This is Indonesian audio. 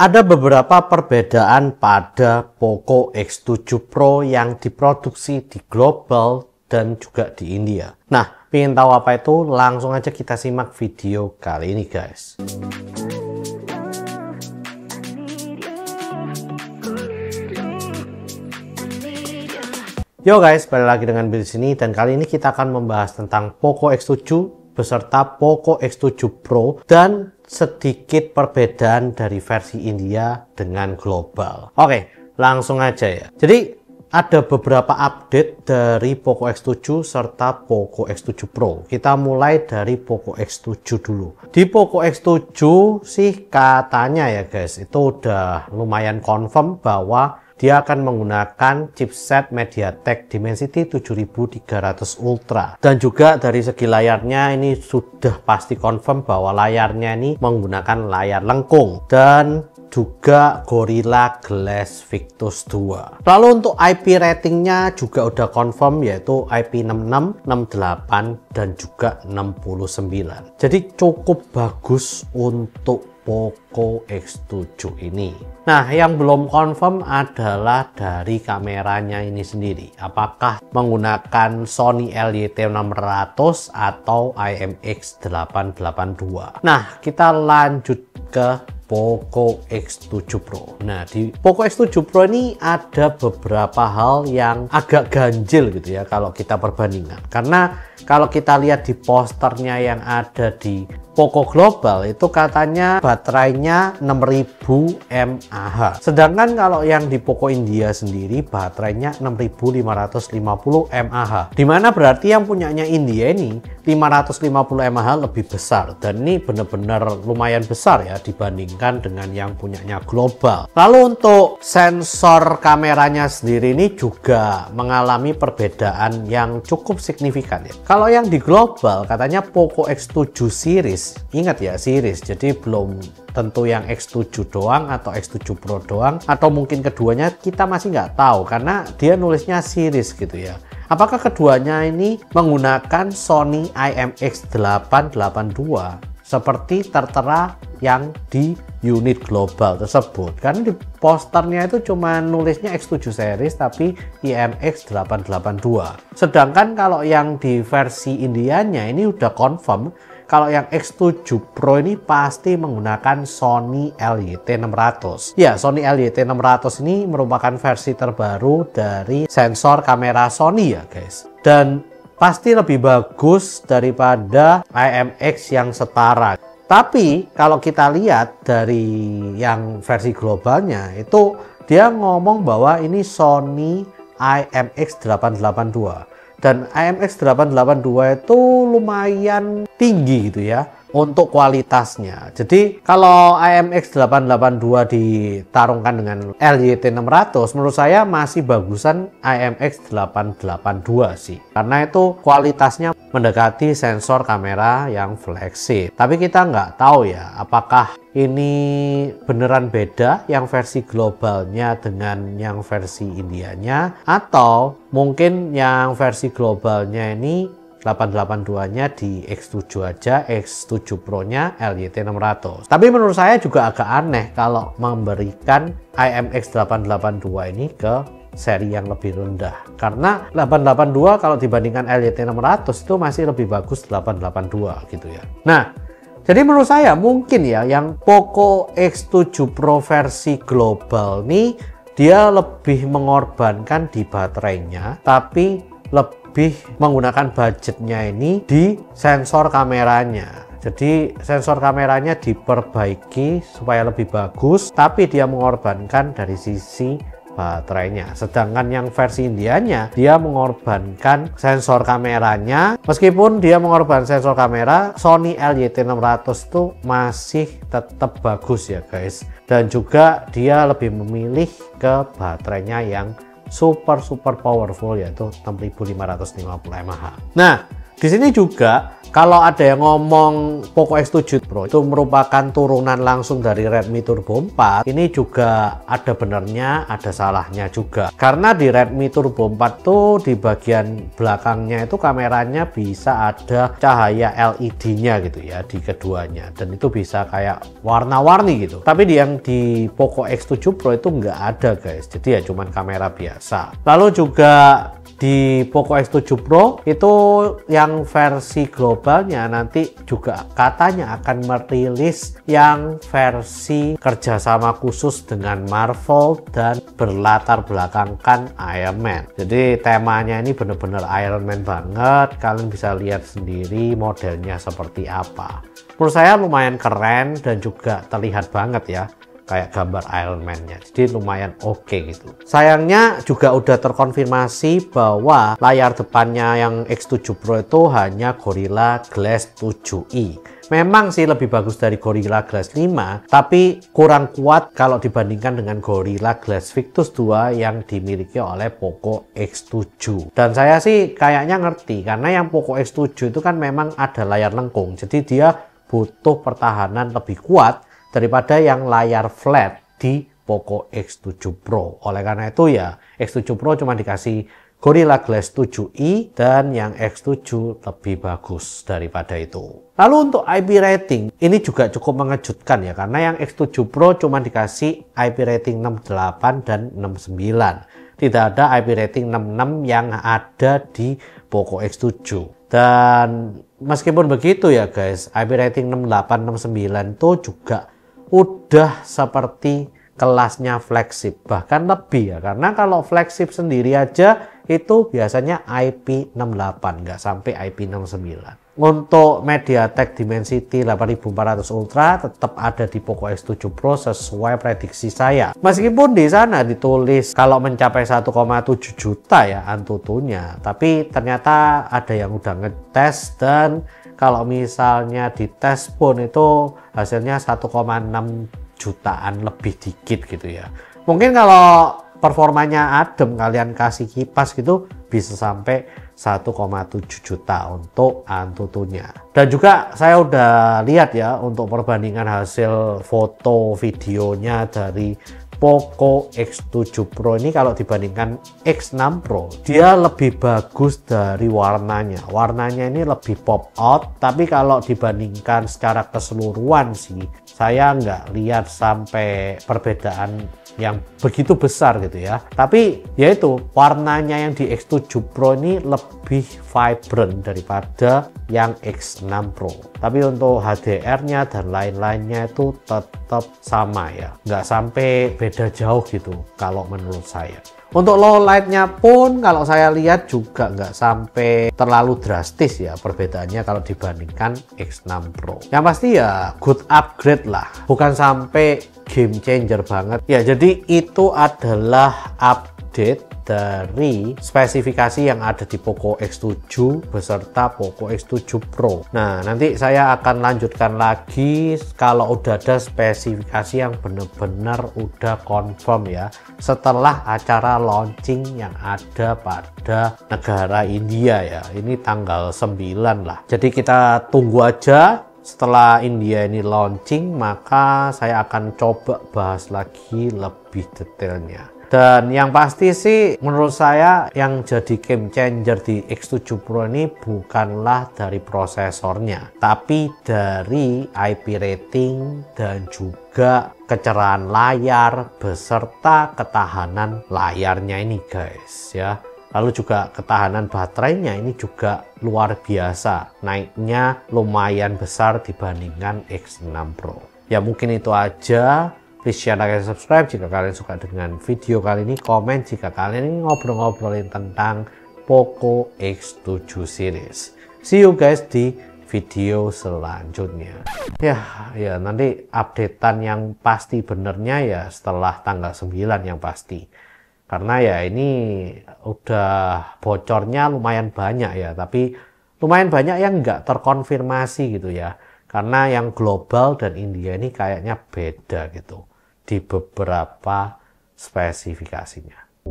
Ada beberapa perbedaan pada Poco X7 Pro yang diproduksi di global dan juga di India. Nah, pengen tahu apa itu? Langsung aja kita simak video kali ini, guys. Yo guys, balik lagi dengan Bill sini, dan kali ini kita akan membahas tentang Poco X7 beserta Poco X7 Pro dan sedikit perbedaan dari versi India dengan global. Oke, langsung aja ya. Jadi ada beberapa update dari Poco X7 serta Poco X7 Pro. Kita mulai dari Poco X7 dulu. Di Poco X7 sih katanya ya guys, itu udah lumayan confirm bahwa dia akan menggunakan chipset MediaTek Dimensity 7300 Ultra. Dan juga dari segi layarnya ini sudah pasti confirm bahwa layarnya ini menggunakan layar lengkung. Dan juga Gorilla Glass Victus 2. Lalu untuk IP ratingnya juga udah confirm, yaitu IP66, 68, dan juga 69. Jadi cukup bagus untuk Poco X7 ini. Nah, yang belum confirm adalah dari kameranya ini sendiri. Apakah menggunakan Sony LYT600 atau IMX882. Nah, kita lanjut ke Poco X7 Pro. Nah, di Poco X7 Pro ini ada beberapa hal yang agak ganjil gitu ya kalau kita perbandingkan. Karena kalau kita lihat di posternya yang ada di Poco Global itu katanya baterainya 6000 mAh. Sedangkan kalau yang di Poco India sendiri baterainya 6550 mAh. Dimana berarti yang punyanya India ini 550 mAh lebih besar, dan ini benar-benar lumayan besar ya dibandingkan dengan yang punyanya global. Lalu untuk sensor kameranya sendiri ini juga mengalami perbedaan yang cukup signifikan ya. Kalau yang di global katanya Poco X7 series, ingat ya series, jadi belum tentu yang X7 doang atau X7 Pro doang, atau mungkin keduanya kita masih nggak tahu karena dia nulisnya series gitu ya. Apakah keduanya ini menggunakan Sony IMX882 seperti tertera yang di unit global tersebut? Karena di posternya itu cuma nulisnya X7 series tapi IMX882. Sedangkan kalau yang di versi Indianya ini udah confirm kalau yang X7 Pro ini pasti menggunakan Sony LYT600. Ya, Sony LYT600 ini merupakan versi terbaru dari sensor kamera Sony ya guys. Dan pasti lebih bagus daripada IMX yang setara. Tapi kalau kita lihat dari yang versi globalnya itu dia ngomong bahwa ini Sony IMX882. Dan IMX882 itu lumayan tinggi gitu ya untuk kualitasnya. Jadi kalau IMX882 ditarungkan dengan LYT600, menurut saya masih bagusan IMX882 sih. Karena itu kualitasnya mendekati sensor kamera yang flagship. Tapi kita nggak tahu ya apakah ini beneran beda yang versi globalnya dengan yang versi Indianya, atau mungkin yang versi globalnya ini 882-nya di X7 aja, X7 Pro-nya LYT600. Tapi menurut saya juga agak aneh kalau memberikan IMX882 ini ke seri yang lebih rendah. Karena 882 kalau dibandingkan LYT600 itu masih lebih bagus 882 gitu ya. Nah, jadi menurut saya mungkin ya yang Poco X7 Pro versi global nih dia lebih mengorbankan di baterainya, tapi lebih menggunakan budgetnya ini di sensor kameranya. Jadi sensor kameranya diperbaiki supaya lebih bagus, tapi dia mengorbankan dari sisi baterainya. Sedangkan yang versi Indianya dia mengorbankan sensor kameranya. Meskipun dia mengorbankan sensor kamera, Sony LYT600 itu masih tetap bagus ya guys. Dan juga dia lebih memilih ke baterainya yang super powerful, yaitu 6550 mAh. Nah, Di sini juga kalau ada yang ngomong Poco X7 Pro itu merupakan turunan langsung dari Redmi Turbo 4, ini juga ada benernya, ada salahnya juga. Karena di Redmi Turbo 4 tuh di bagian belakangnya itu kameranya bisa ada cahaya LED-nya gitu ya di keduanya, dan itu bisa kayak warna-warni gitu. Tapi yang di Poco X7 Pro itu nggak ada guys, jadi ya cuman kamera biasa. Lalu juga di Poco X7 Pro itu yang versi globalnya nanti juga katanya akan merilis yang versi kerjasama khusus dengan Marvel dan berlatar belakangkan Iron Man. Jadi temanya ini bener-bener Iron Man banget, kalian bisa lihat sendiri modelnya seperti apa. Menurut saya lumayan keren dan juga terlihat banget ya, kayak gambar Iron Man-nya, jadi lumayan oke gitu. Sayangnya juga udah terkonfirmasi bahwa layar depannya yang X7 Pro itu hanya Gorilla Glass 7i. Memang sih lebih bagus dari Gorilla Glass 5, tapi kurang kuat kalau dibandingkan dengan Gorilla Glass Victus 2 yang dimiliki oleh Poco X7. Dan saya sih kayaknya ngerti, karena yang Poco X7 itu kan memang ada layar lengkung, jadi dia butuh pertahanan lebih kuat daripada yang layar flat di Poco X7 Pro. Oleh karena itu ya X7 Pro cuma dikasih Gorilla Glass 7i dan yang X7 lebih bagus daripada itu. Lalu untuk IP rating ini juga cukup mengejutkan ya, karena yang X7 Pro cuma dikasih IP rating 68 dan 69. Tidak ada IP rating 66 yang ada di Poco X7. Dan meskipun begitu ya guys, IP rating 68 69 itu juga udah seperti kelasnya flagship, bahkan lebih ya, karena kalau flagship sendiri aja itu biasanya IP68, nggak sampai IP69. Untuk MediaTek Dimensity 8400 Ultra tetap ada di Poco X7 Pro sesuai prediksi saya. Meskipun di sana ditulis kalau mencapai 1,7 juta ya Antutunya, tapi ternyata ada yang udah ngetes dan kalau misalnya dites pun itu hasilnya 1,6 jutaan lebih dikit gitu ya. Mungkin kalau performanya adem kalian kasih kipas gitu bisa sampai 1,7 juta untuk Antutunya. Dan juga saya udah lihat ya untuk perbandingan hasil foto videonya dari Poco X7 Pro ini, kalau dibandingkan X6 Pro dia lebih bagus dari warnanya. Warnanya ini lebih pop out, tapi kalau dibandingkan secara keseluruhan sih saya nggak lihat sampai perbedaan yang begitu besar gitu ya. Tapi yaitu warnanya yang di X7 Pro ini lebih vibrant daripada yang X6 Pro. Tapi untuk HDR-nya dan lain-lainnya itu tetap sama ya, nggak sampai beda jauh gitu kalau menurut saya. Untuk low light-nya pun kalau saya lihat juga nggak sampai terlalu drastis ya perbedaannya kalau dibandingkan X6 Pro. Yang pasti ya good upgrade lah, bukan sampai game changer banget ya. Jadi itu adalah update dari spesifikasi yang ada di Poco X7 beserta Poco X7 Pro. Nah, nanti saya akan lanjutkan lagi kalau udah ada spesifikasi yang benar-benar udah confirm ya, setelah acara launching yang ada pada negara India ya. Ini tanggal 9 lah. Jadi kita tunggu aja. Setelah India ini launching, maka saya akan coba bahas lagi lebih detailnya. Dan yang pasti sih menurut saya yang jadi game changer di X7 Pro ini bukanlah dari prosesornya, tapi dari IP rating dan juga kecerahan layar beserta ketahanan layarnya ini guys ya. Lalu juga ketahanan baterainya ini juga luar biasa, naiknya lumayan besar dibandingkan X6 Pro. Ya mungkin itu aja. Please share, like, dan subscribe jika kalian suka dengan video kali ini. Komen jika kalian ingin ngobrol-ngobrolin tentang Poco X7 series. See you guys di video selanjutnya. Ya nanti updatean yang pasti benernya ya setelah tanggal 9 yang pasti. Karena ya ini udah bocornya lumayan banyak ya, tapi lumayan banyak yang nggak terkonfirmasi gitu ya. Karena yang global dan India ini kayaknya beda gitu di beberapa spesifikasinya.